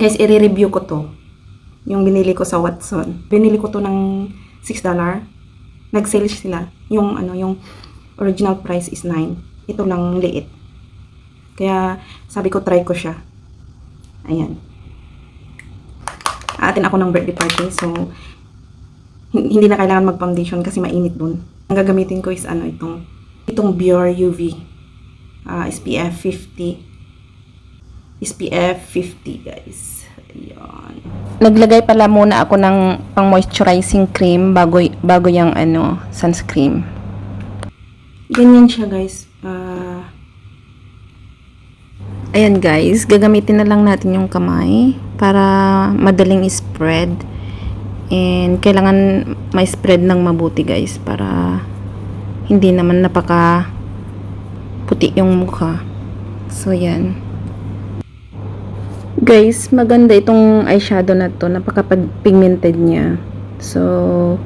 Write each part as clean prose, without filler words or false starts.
Guys, i-review ko to. Yung binili ko sa Watson. Binili ko to ng $6. Nag-sale sila. Yung yung original price is 9. Ito lang liit. Kaya sabi ko try ko siya. Ayan. Aatin ako ng birthday party. So hindi na kailangan mag-foundation kasi mainit dun. Ang gagamitin ko is itong Biore UV. SPF 50. SPF 50, guys. Ayan. Naglagay pala muna ako ng pang moisturizing cream bago yung sunscreen. Ganyan siya, guys. Ayan, guys. Gagamitin na lang natin yung kamay para madaling spread. And kailangan may spread ng mabuti, guys, para hindi naman napaka puti yung mukha. So, yan. Guys, maganda itong eyeshadow na to. Napaka-pigmented niya. So,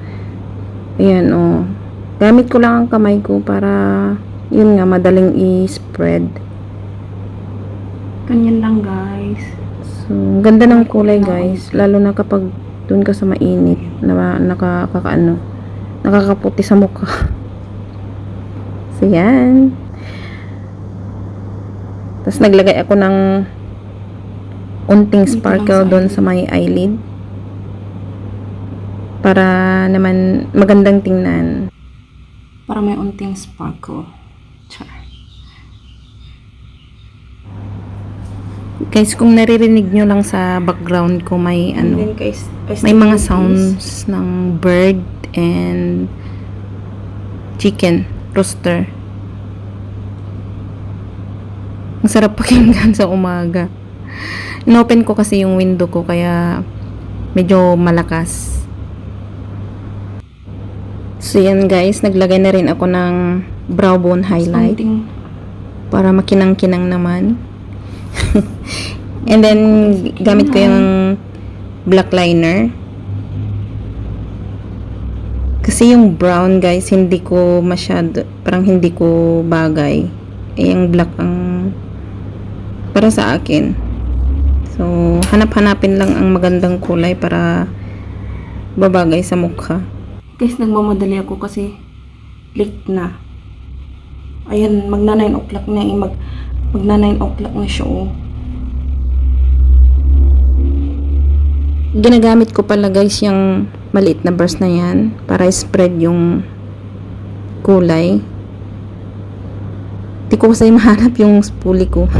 ayan, oh. Gamit ko lang ang kamay ko para, yun nga, madaling i-spread. Ganyan lang, guys. So, ganda ng kulay, guys. Lalo na kapag dun ka sa mainit, na nakakaputi sa mukha. So, yan. Tapos, naglagay ako ng unting sparkle doon sa may eyelid para naman magandang tingnan, para may unting sparkle. Char. Guys, kung naririnig nyo lang sa background ko, may may mga sounds ng bird and chicken rooster. Ang sarap pakinggan sa umaga. Inopen ko kasi yung window ko kaya medyo malakas. So yan, guys, naglagay na rin ako ng brow bone highlight para makinang-kinang naman. And then gamit ko yung black liner. Kasi yung brown, guys, hindi ko masyado, parang hindi ko bagay. Yung black ang para sa akin. So, hanap-hanapin lang ang magandang kulay para babagay sa mukha. Guys, nagmamadali ako kasi late na. Ayan, magna 9 o'clock na eh. Magna 9 o'clock na siya, oh. Ginagamit ko pala, guys, yung maliit na brush na yan para spread yung kulay. Di ko kasi mahanap yung spoolie ko.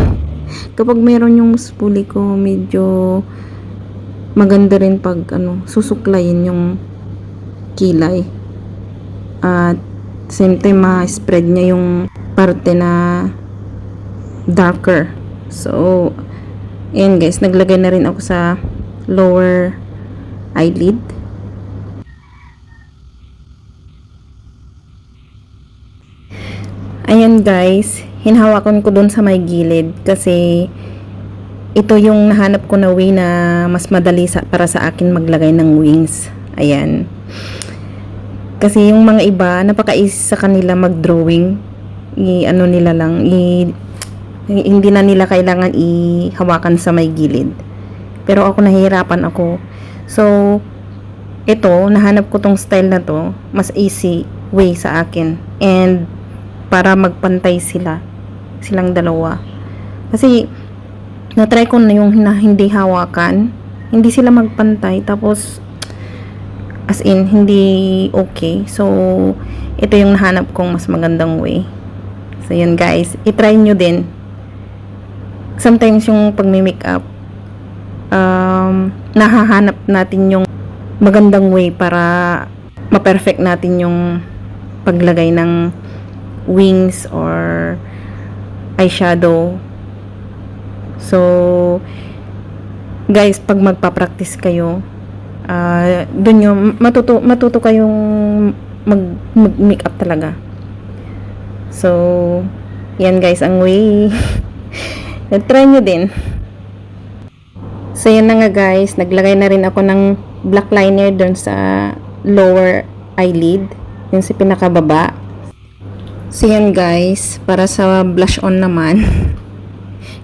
Kapag meron yung spoolie ko, medyo maganda rin pag susuklayin yung kilay. At same time, ma-spread niya yung parte na darker. So, ayan, guys, naglagay na rin ako sa lower eyelid. Ayan, guys, hinahawakan ko dun sa may gilid kasi ito yung nahanap ko na way na mas madali para sa akin maglagay ng wings. Ayan. Kasi yung mga iba, napaka-easy sa kanila mag-drawing. Nila lang, hindi na nila kailangan ihawakan sa may gilid. Pero ako, nahihirapan ako. So, ito, nahanap ko tong style na to, mas easy way sa akin. And para magpantay silang dalawa. Kasi na-try ko na yung hindi hawakan, hindi sila magpantay, tapos as in hindi okay. So ito yung nahanap kong mas magandang way. So yun, guys, i-try nyo din. Sometimes yung pagme-makeup, nahahanap natin yung magandang way para ma-perfect natin yung paglagay ng wings or eyeshadow. So, guys, pag magpa-practice kayo, dun yung matuto kayong mag-makeup talaga. So, yan, guys, ang way. Try nyo din. So, yan na nga, guys. Naglagay na rin ako ng black liner dun sa lower eyelid. Yung sa pinakababa. So, yan, guys. Para sa blush on naman,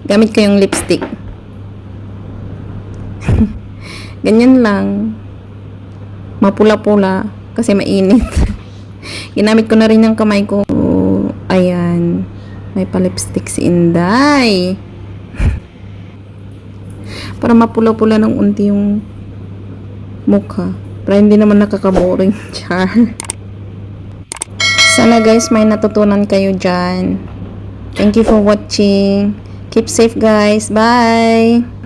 gamit ko yung lipstick. Ganyan lang. Mapula-pula kasi mainit. Ginamit ko na rin yung kamay ko. Ayan. May pa-lipstick si Inday. Para mapula-pula ng unti yung mukha. Para hindi naman nakaka-boring. Char. Sana guys may natutunan kayo dyan. Thank you for watching. Keep safe guys. Bye!